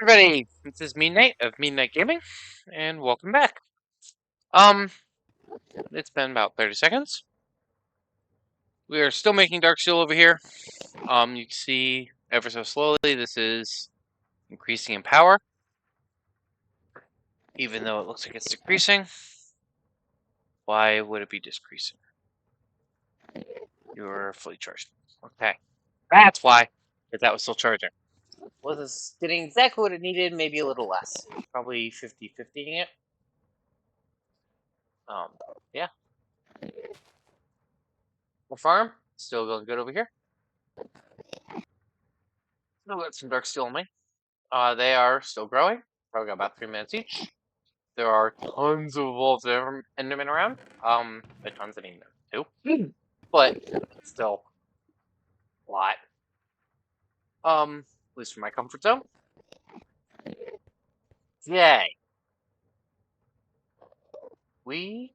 Everybody, this is Midnight of Midnight Gaming, and welcome back. Um, it's been about 30 seconds. We are still making dark steel over here. You can see ever so slowly this is increasing in power, even though it looks like it's decreasing. Why would it be decreasing? You're fully charged. Okay, that's why, because that was still charging. Was getting exactly what it needed, maybe a little less. Probably 50-50ing it. Yeah. More farm, still going good over here. Still got some dark steel on me. They are still growing. Probably got about 3 minutes each. There are tons of evolved Endermen around. By tons I mean 2. But still a lot. At least for my comfort zone. Yay. We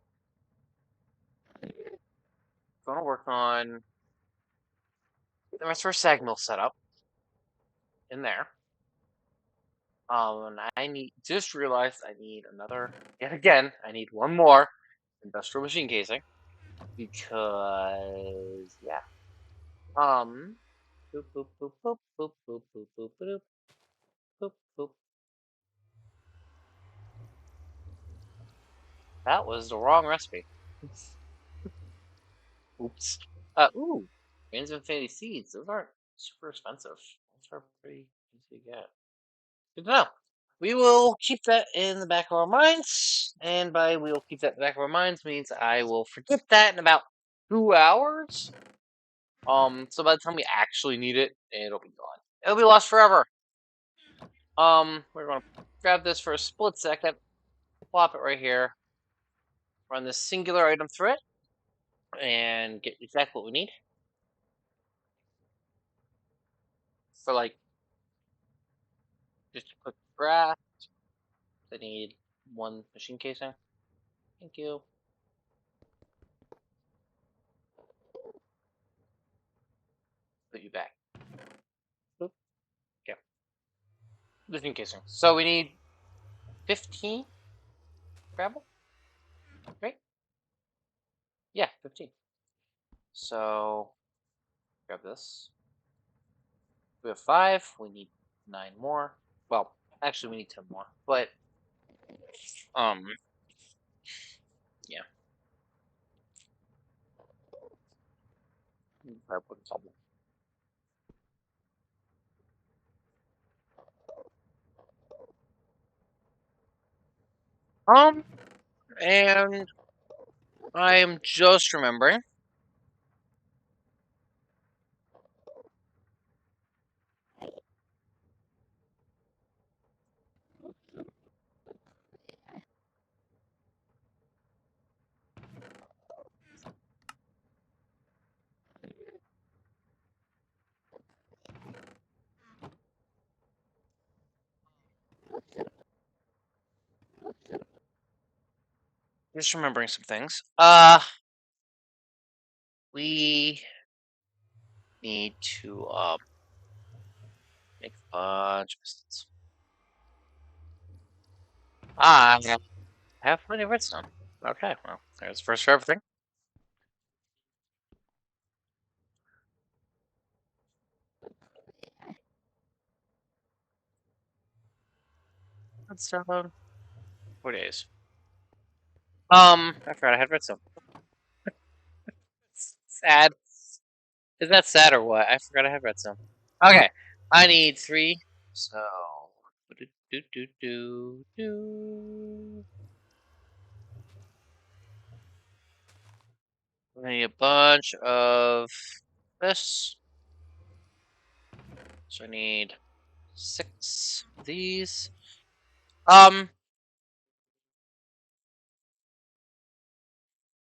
gonna work on the first sag mill setup in there. And I just realized I need another, yet again, I need one more industrial machine casing. Because, yeah. Boop, boop, boop, boop, boop, boop, boop, boop, boop, boop, boop. That was the wrong recipe. Oops. Ooh. Grains of Infinity Seeds. Those aren't super expensive. Those are pretty easy to get. Good to know. We will keep that in the back of our minds. And by we will keep that in the back of our minds means I will forget that in about 2 hours. So by the time we actually need it, it'll be gone. It'll be lost forever. We're gonna grab this for a split second, plop it right here, run this singular item through it, and get exactly what we need. For like just a quick draft, I need 1 machine casing. Thank you. Put you back. Oop. Okay. Machine casing. So we need 15 gravel, right? Yeah, 15. So grab this. We have 5. We need 9 more. Well, actually, we need 10 more. But yeah. Grab one cobble. And I am just remembering. Just remembering some things. We need to make a bunch of pistons. I have plenty of redstone. Okay, well, there's the first for everything. Redstone. 4 days. I forgot I had redstone. Sad. Is that sad or what? I forgot I had redstone. Okay, I need 3. So, I need a bunch of this. So I need 6 of these.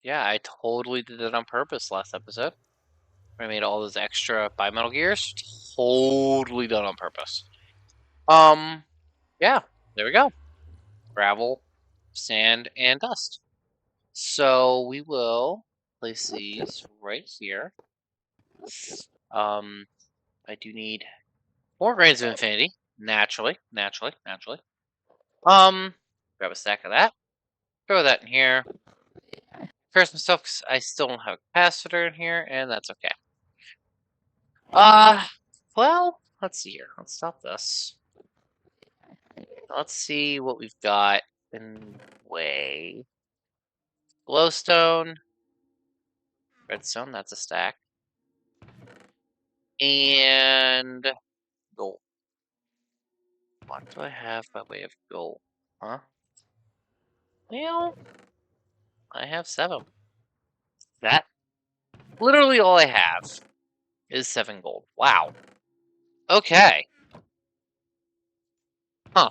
Yeah, I totally did it on purpose last episode. I made all those extra bimetal gears. Totally done on purpose. Yeah, there we go. Gravel, sand, and dust. So we will place these right here. I do need more grains of infinity. naturally, naturally, naturally. Um, grab a stack of that. Throw that in here. Curse myself 'cause I still don't have a capacitor in here, and that's okay. Uh, well, let's see here. Let's stop this. Let's see what we've got in way. Glowstone, redstone, that's a stack, and gold. What do I have by way of gold? Huh? Well, I have 7. That literally all I have is 7 gold. Wow. Okay. Huh.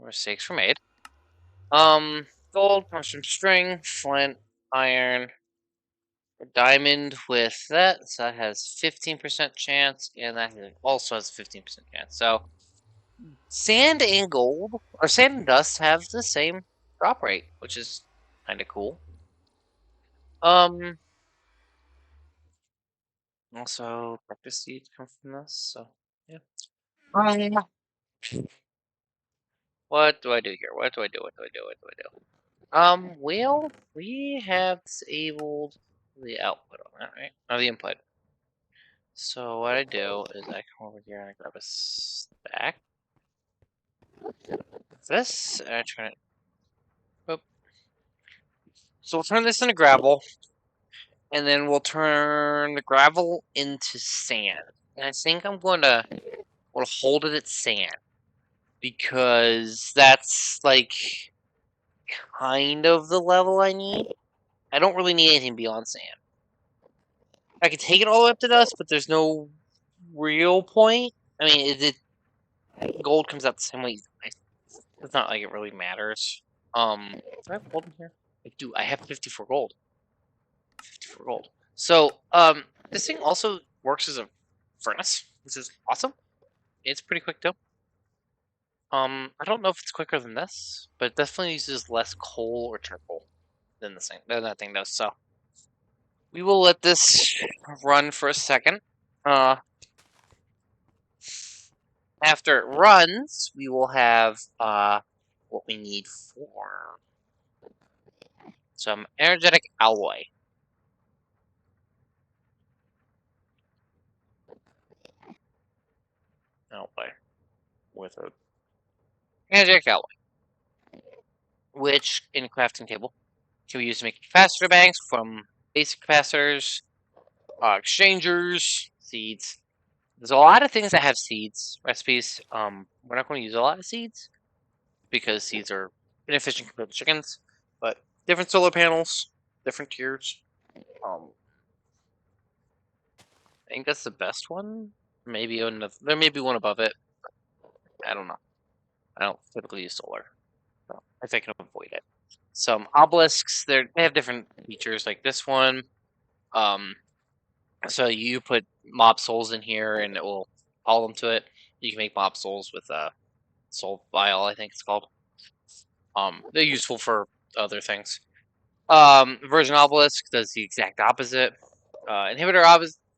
Mistakes were made. Gold, mushroom string, flint, iron, diamond with that. So that has 15% chance, and that also has a 15% chance. So sand and gold, or sand and dust, have the same drop rate, which is kind of cool. Um, also, practice seeds come from this, so yeah. What do I do here? What do I do? What do I do? What do I do? Well, we have disabled the output on that, right? Or the input. So what I do is I come over here and I grab a stack of this, and I turn it. Oop. So we'll turn this into gravel, and then we'll turn the gravel into sand. And I think I'm going to hold it at sand because that's like kind of the level I need. I don't really need anything beyond sand. I could take it all the way up to dust, but there's no real point. I mean, gold comes out the same way. It's not like it really matters. Do I have gold in here? I do. I have 54 gold. 54 gold. So, this thing also works as a furnace, which is awesome. It's pretty quick too. I don't know if it's quicker than this, but it definitely uses less coal or charcoal than that thing does. So, we will let this run for a second. After it runs, we will have what we need for some energetic alloy. Alloy with a energetic alloy, which in crafting table can be used to make capacitor banks from basic capacitors, exchangers, seeds. There's a lot of things that have seeds recipes. We're not going to use a lot of seeds because seeds are inefficient compared to chickens, but different solar panels, different tiers. I think that's the best one. Maybe another, there may be one above it. I don't know. I don't typically use solar, so if I can avoid it. Some obelisks, they have different features, like this one. Um, so you put mob souls in here, and it will call them to it. You can make mob souls with a soul vial, I think it's called. They're useful for other things. Version obelisk does the exact opposite. Inhibitor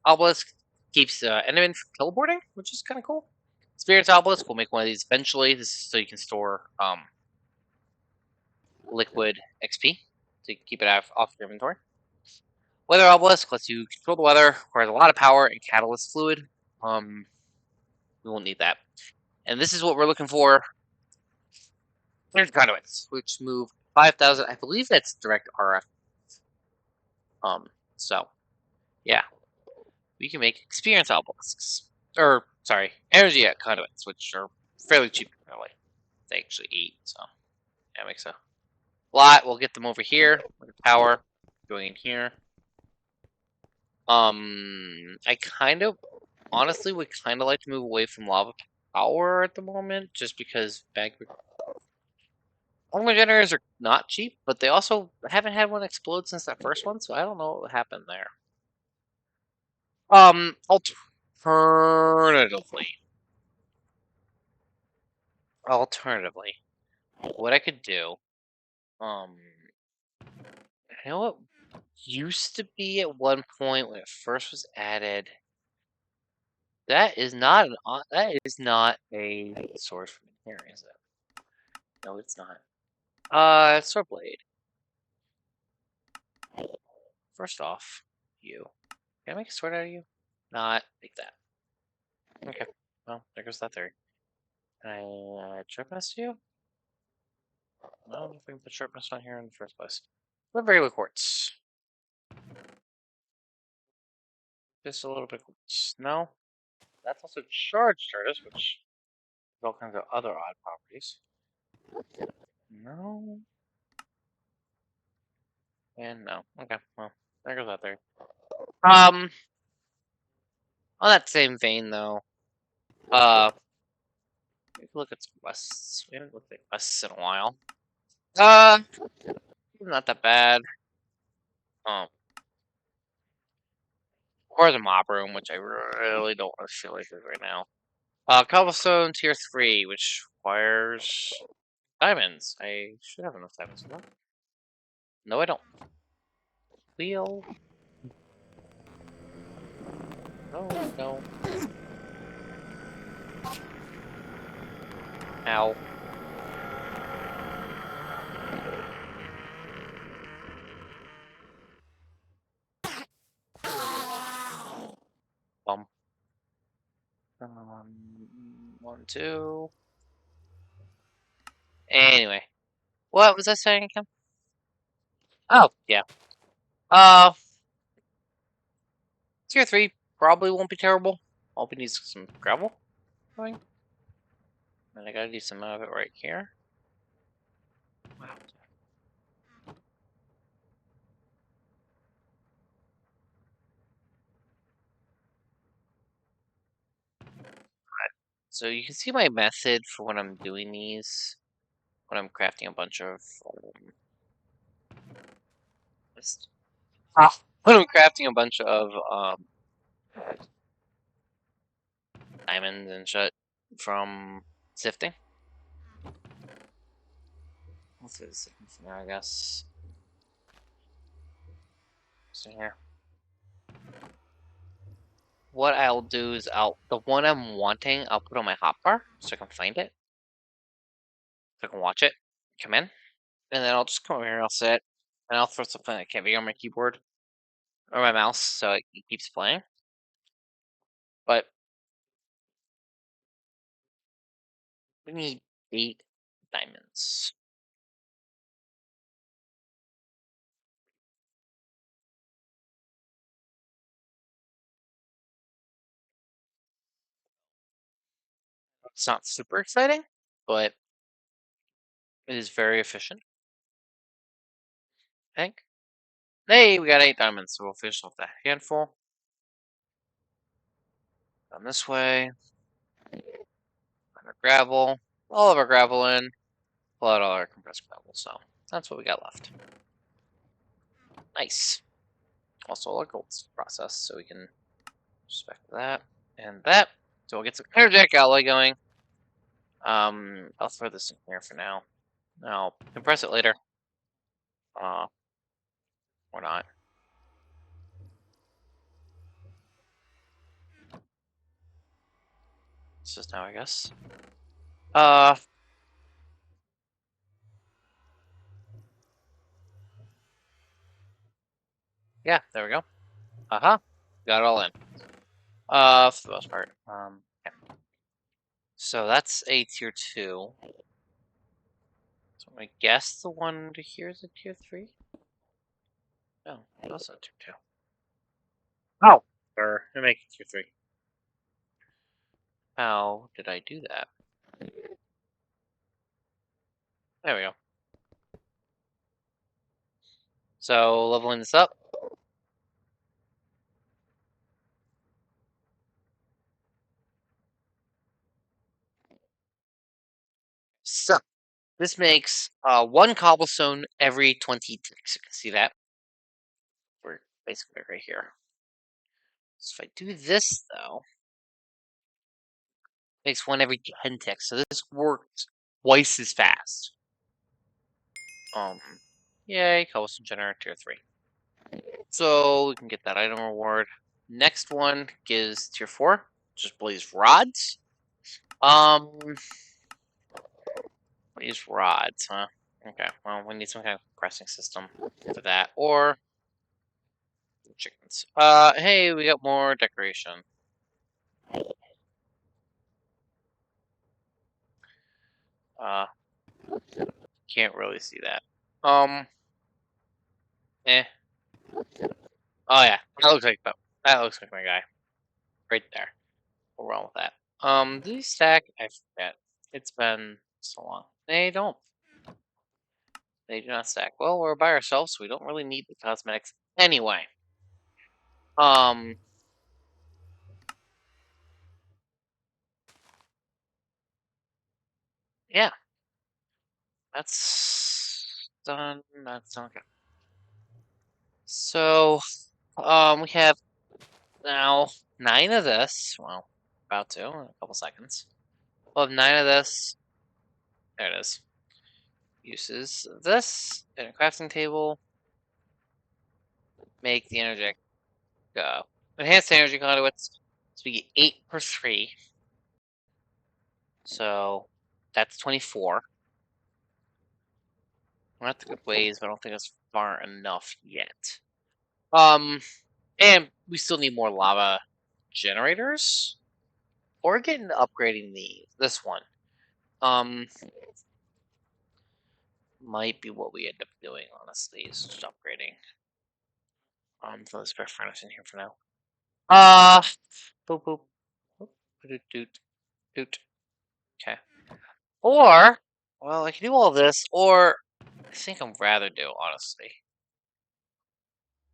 obelisk keeps enemy from teleporting, which is kind of cool. Spirits obelisk will make one of these eventually. This is so you can store liquid XP to keep it off your inventory. Weather obelisk lets you control the weather. Requires a lot of power and catalyst fluid. We won't need that. And this is what we're looking for. There's conduits, which move 5,000. I believe that's direct RF. So yeah, we can make experience obelisks. Or, sorry, energy conduits, which are fairly cheap, really. They actually eat, so that makes a lot. We'll get them over here with the power going in here. I kind of, honestly, would kind of like to move away from lava power at the moment, just because magma generators are not cheap, but they also haven't had one explode since that first one, so I don't know what happened there. Alternatively, what I could do, you know what used to be at one point when it first was added? That is not a source from here, is it? No, it's not. Sword blade. First off, you. Can I make a sword out of you? Not like that. Okay. Well, there goes that theory. Can I sharpness you? No, I don't think I can put sharpness on here in the first place. What regular quartz? Just a little bit of quartz. No. That's also charged charges, which has all kinds of other odd properties. No. And no. Okay, well, there goes that theory. On that same vein though, we can look at some quests. We haven't looked at quests in a while. Not that bad. Um, or the mob room, which I really don't want to feel like it right now. Cobblestone tier 3, which requires diamonds. I should have enough diamonds for that. No, I don't. Wheel. No, no. Ow. Bum. 1, 2. Anyway, what was I saying again? Oh, yeah. Uh, tier 3 probably won't be terrible. All we need is some gravel going. And I gotta do some of it right here. Wow. So you can see my method for when I'm doing these. When I'm crafting a bunch of when I'm crafting a bunch of diamonds and shit from sifting. What's this there, I guess. So here. What I'll do is the one I'm wanting, I'll put on my hotbar so I can find it. So I can watch it. Come in. And then I'll just come over here and I'll sit. And I'll throw something that can't be on my keyboard or my mouse so it keeps playing. But we need 8 diamonds. It's not super exciting, but it is very efficient. I think. Hey, we got 8 diamonds, so we'll finish off that handful. Down this way. Our gravel. All of our gravel in. Pull out all our compressed gravel, so that's what we got left. Nice. Also, all our gold's processed, so we can respect that and that. So we'll get some energetic outlay going. I'll throw this in here for now. I'll compress it later. Or not. It's just now, I guess. Yeah, there we go. Uh-huh. Got it all in. For the most part. Yeah. So that's a tier 2. So I guess the one to here is a tier 3? No, that's not tier 2. Oh! Or I make it tier 3. How did I do that? There we go. So leveling this up. So this makes 1 cobblestone every 20 ticks. You can see that. We're basically right here. So if I do this though, it makes 1 every 10 ticks. So this works twice as fast. Yay, cobblestone generator tier 3. So we can get that item reward. Next one gives tier 4. just blaze rods. Blaze rods, huh? Okay, well, we need some kind of pressing system for that, or chickens. Hey, we got more decoration. Uh, can't really see that. Eh. Oh yeah, that looks like my guy right there. We'll run with that. Do these stack? I forget. It's been so long. They don't. They do not stack. Well, we're by ourselves, so we don't really need the cosmetics anyway. Um, yeah, that's done. That's done. Okay. So, we have now 9 of this. Well, about to in a couple seconds. We'll have 9 of this. There it is. Uses this and a crafting table. Make the energetic enhanced energy conduits. So we get 8 per 3. So that's 24. We're not the good ways, but I don't think that's far enough yet. And we still need more lava generators. Or get into upgrading this one. Might be what we end up doing, honestly, is just upgrading. So let's put furnace in here for now. Boop boop. Doot doot doot. Okay. Or, well, I can do all this, or I think I'd rather do, honestly.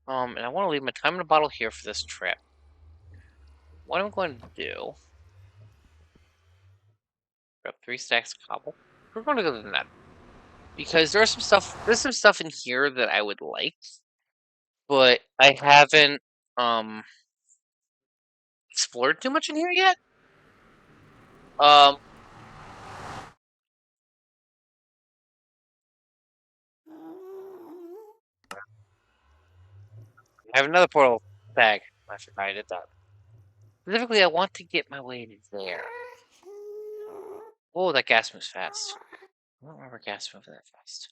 And I want to leave my time in a bottle here for this trip. What I'm going to do, grab 3 stacks of cobble. We're going to go to the net. Because there's some stuff in here that I would like, but I haven't, explored too much in here yet. Um, I have another portal bag. I forgot I did that. Specifically, I want to get my way to there. Oh, that gas moves fast. I don't remember gas moving that fast.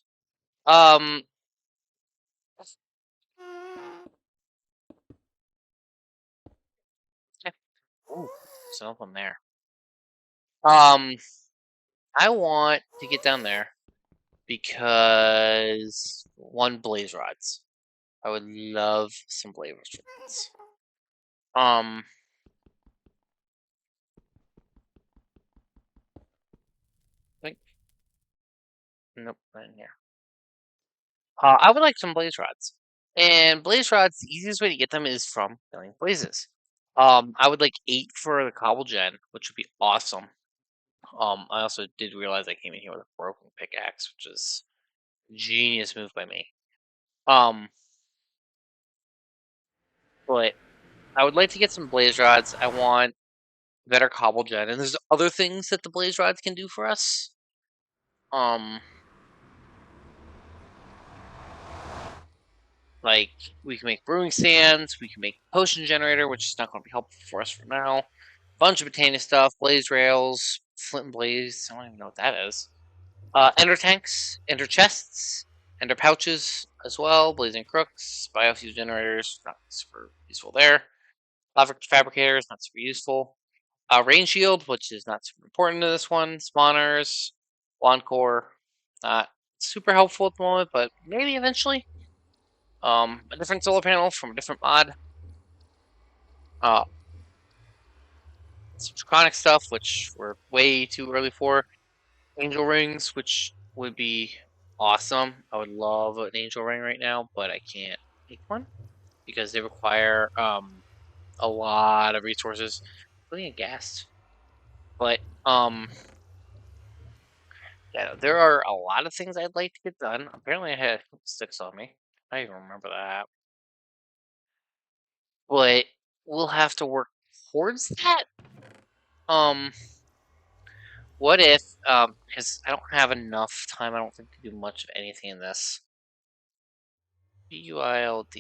Um, yeah. Ooh, there's another one there. I want to get down there because one, blaze rods. I would love some blaze rods. Um, I think nope, not in here. I would like some blaze rods. And blaze rods, the easiest way to get them is from killing blazes. I would like 8 for the cobble gen, which would be awesome. I also did realize I came in here with a broken pickaxe, which is a genius move by me. Um, but I would like to get some blaze rods. I want better cobble gen, and there's other things that the blaze rods can do for us. Um, like we can make brewing stands, we can make potion generator, which is not going to be helpful for us for now. Bunch of botanic stuff, blaze rails, flint and blaze. I don't even know what that is. Ender tanks, ender chests, ender pouches as well. Blazing crooks, biofuel generators, not super useful there. Lava fabricators, not super useful. Rain shield, which is not super important to this one. Spawners, wand core, not super helpful at the moment, but maybe eventually. A different solar panel from a different mod. Some draconic stuff, which we're way too early for. Angel rings, which would be awesome. I would love an angel ring right now, but I can't make one because they require a lot of resources, including a gas. But yeah, there are a lot of things I'd like to get done. Apparently, I had sticks on me. I don't even remember that. But we'll have to work towards that. Um, what if because I don't have enough time. I don't think to do much of anything in this. BUILD.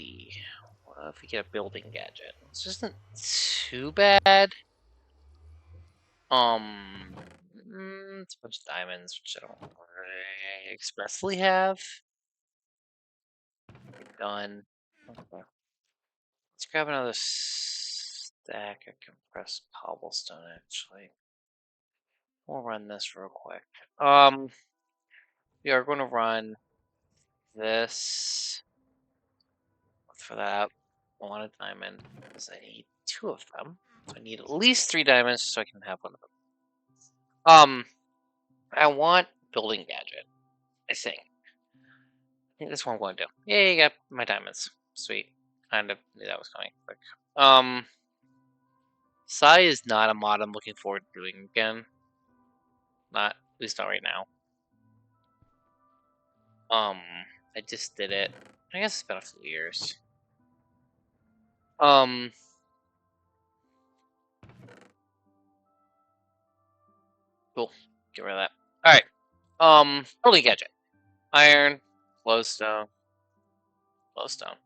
What if we get a building gadget? This isn't too bad. It's a bunch of diamonds, which I don't expressly have. Done. Okay. Let's grab another stack of compressed cobblestone, actually. We'll run this real quick. We are going to run this. For that, I want a diamond because I need 2 of them. So I need at least 3 diamonds so I can have one of them. I want building gadget. I think that's what I'm going to do. Yeah, you got my diamonds. Sweet. Kind of knew that was coming quick. Sai is not a mod I'm looking forward to doing again. Not at least not right now. I just did it. I guess it's been a few years. Cool. Get rid of that. Alright. Building gadget. Iron, glowstone, glowstone.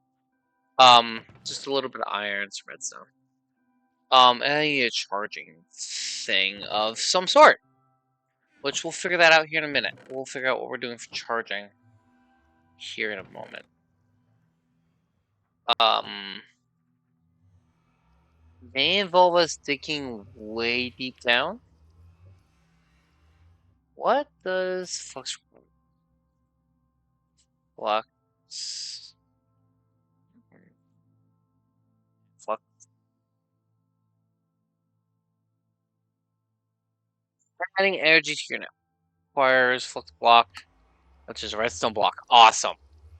Just a little bit of iron, some redstone. And I need a charging thing of some sort. Which we'll figure that out here in a minute. We'll figure out what we're doing for charging here in a moment. May involve us digging way deep down. What does flux flux adding energy to your net requires flux block, which is a redstone block. Awesome.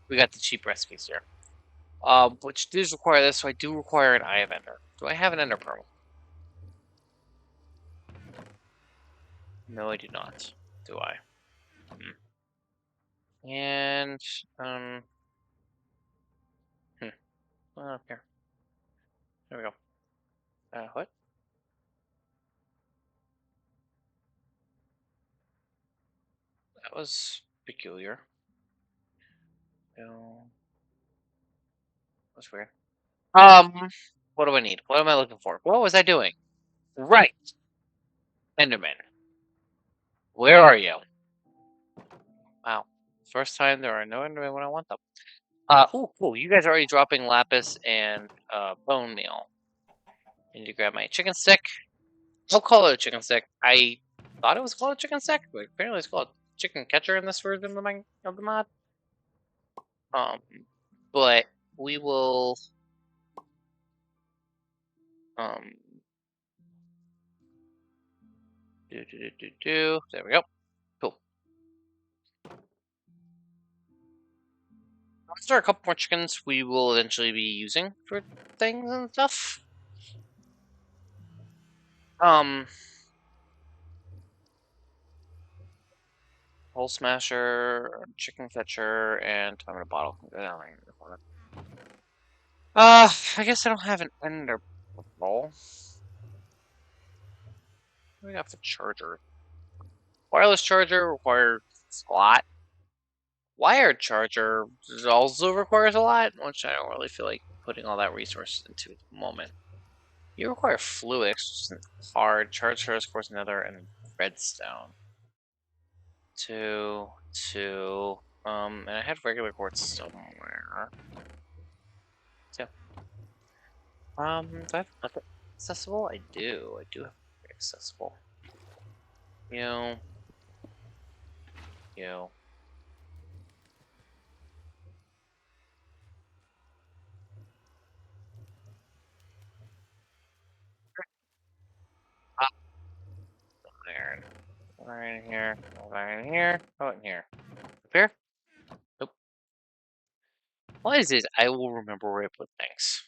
We got the cheap recipes here. Which does require this, so I do require an eye of ender. Do I have an ender pearl? No, I do not. Do I? And well, here. There we go. What? That was peculiar. No. That's weird. What do I need? What am I looking for? What was I doing? Right. Enderman. Where are you? Wow. First time there are no Endermen when I want them. Cool. You guys are already dropping lapis and bone meal. I need to grab my chicken stick. I'll call it a chicken stick. I thought it was called a chicken stick, but apparently it's called chicken catcher in this version of the mod. But we will There we go. Cool. After a couple more chickens, we will eventually be using for things and stuff. Hole smasher, chicken catcher, and time in a bottle. I guess I don't have an ender pearl. What do we got for charger? Wireless charger requires a lot. Wired charger also requires a lot, which I don't really feel like putting all that resources into at the moment. You require fluix, which isn't hard. Charge charge, of course, another, and redstone. 2, 2. And I had regular quartz somewhere. 2. Do I have nothing accessible? I do. I do have accessible. You. Iron. Iron in here. Iron in here. Oh, in here. Up here? Nope. What is it? I will remember where I put things.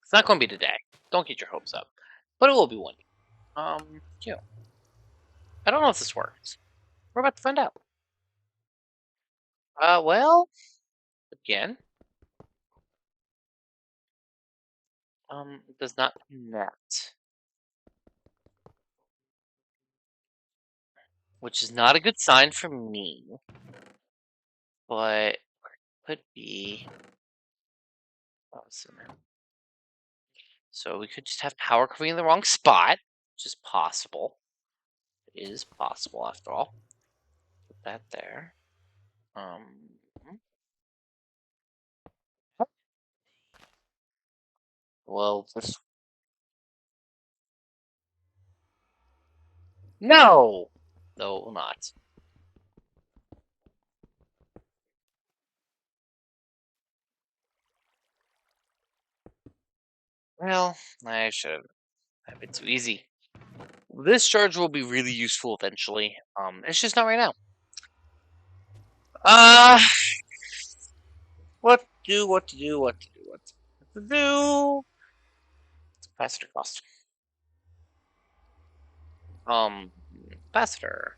It's not going to be today. Don't get your hopes up. But it will be one day. Yeah. I don't know if this works. We're about to find out. Well, again. It does not connect. Which is not a good sign for me. But it could be. So we could just have power coming in the wrong spot, which is possible. It is possible after all. Put that there. Well, just no, no, it will not. Well, I should have been too easy. This charge will be really useful eventually. It's just not right now. Uh, what to do? What to do? What to do? What to do? Capacitor cost. Um, capacitor.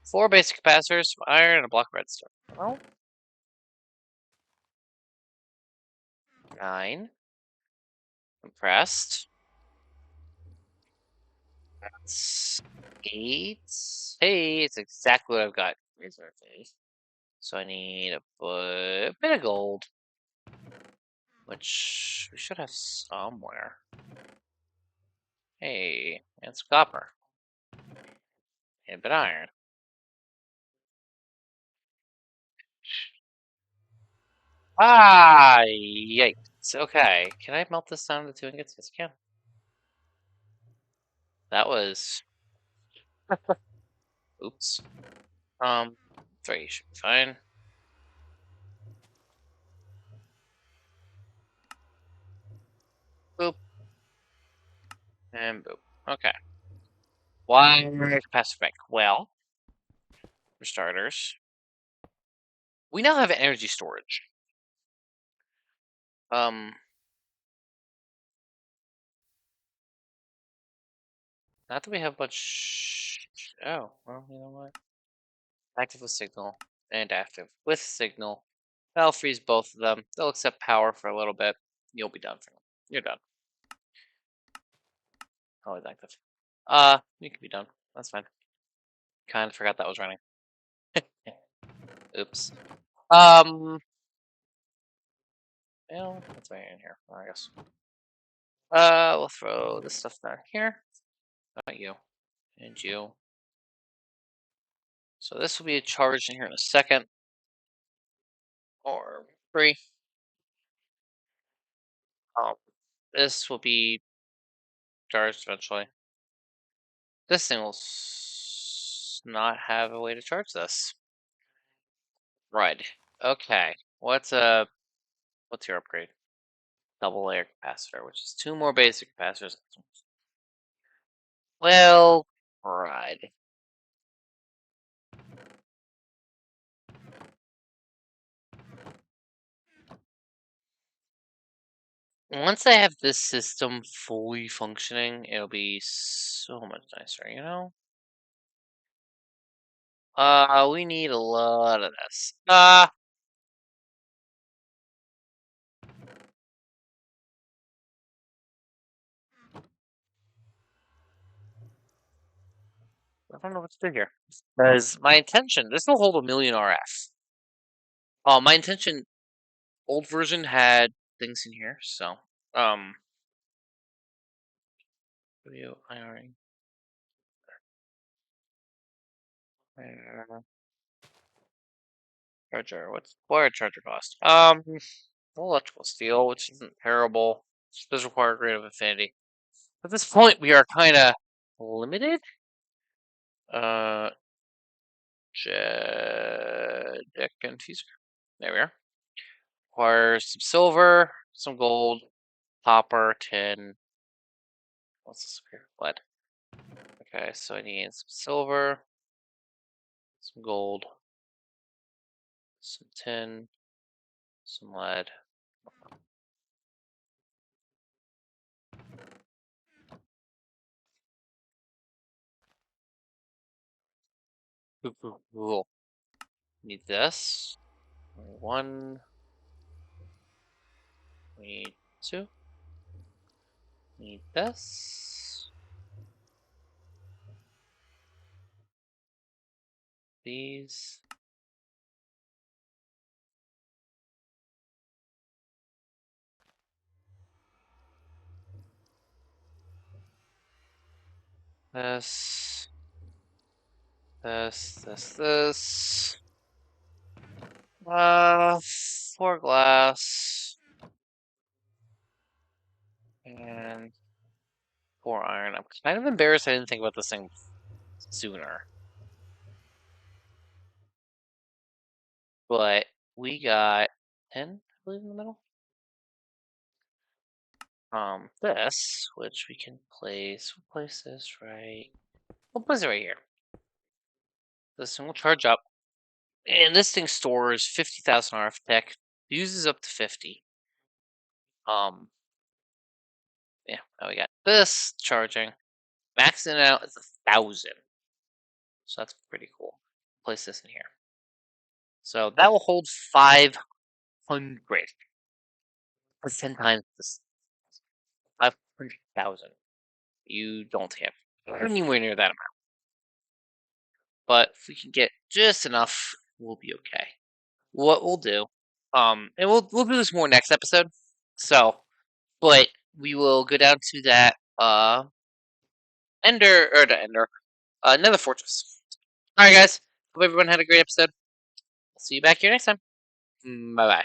4 basic capacitors, some iron, and a block of redstone. Well, 9. Compressed. That's 8. Hey, it's exactly what I've got. Reserve phase. So I need a bit of gold, which we should have somewhere. Hey, and some copper. And a bit of iron. Ah, yikes. Okay, can I melt this down to 2 ingots? Yes, I can. That was... Oops. 3 should be fine. Boop. And boop. Okay. Why capacitor bank? Well, for starters, we now have energy storage. Not that we have much... Oh, well, you know what? Active with signal and active with signal. That'll freeze both of them. They'll accept power for a little bit. You'll be done for them. You're done. Always active. You can be done. That's fine. Kind of forgot that was running. Oops. Well, what's right in here? I guess. We'll throw this stuff down here. Not you. And you. So this will be charged in here in a second. Or 3. Um, this will be charged eventually. This thing will not have a way to charge this. Right. Okay. What's your upgrade? Double layer capacitor, which is 2 more basic capacitors. Well, right. Once I have this system fully functioning, it'll be so much nicer, you know? We need a lot of this. I don't know what to do here. Because my intention, this will hold 1,000,000 RF. My intention, old version had things in here, so, video IRing. Charger, what's wire charger cost? Electrical steel, which isn't terrible. It does require a grade of affinity. At this point, we are kind of limited. Uh, deck and teaser. There we are. Requires some silver, some gold, copper, tin. What's this here? Lead. Okay, so I need some silver, some gold, some tin, some lead. Cool. Need this. One. Need 2. Need this. These. This. This. 4 glass. And 4 iron. I'm kind of embarrassed I didn't think about this thing sooner. But we got 10, I believe, in the middle. This, which we can place. We'll place this right. We'll place it right here. This thing will charge up. And this thing stores 50,000 RF tech. Uses up to 50. Yeah, now we got this charging. Maxing it out is 1,000. So that's pretty cool. Place this in here. So that will hold 500. That's 10 times this. 500,000. You don't have anywhere near that amount. But if we can get just enough, we'll be okay. What we'll do, and we'll do this more next episode. So, but we will go down to that Nether fortress. All right, guys. Hope everyone had a great episode. I'll see you back here next time. Bye bye.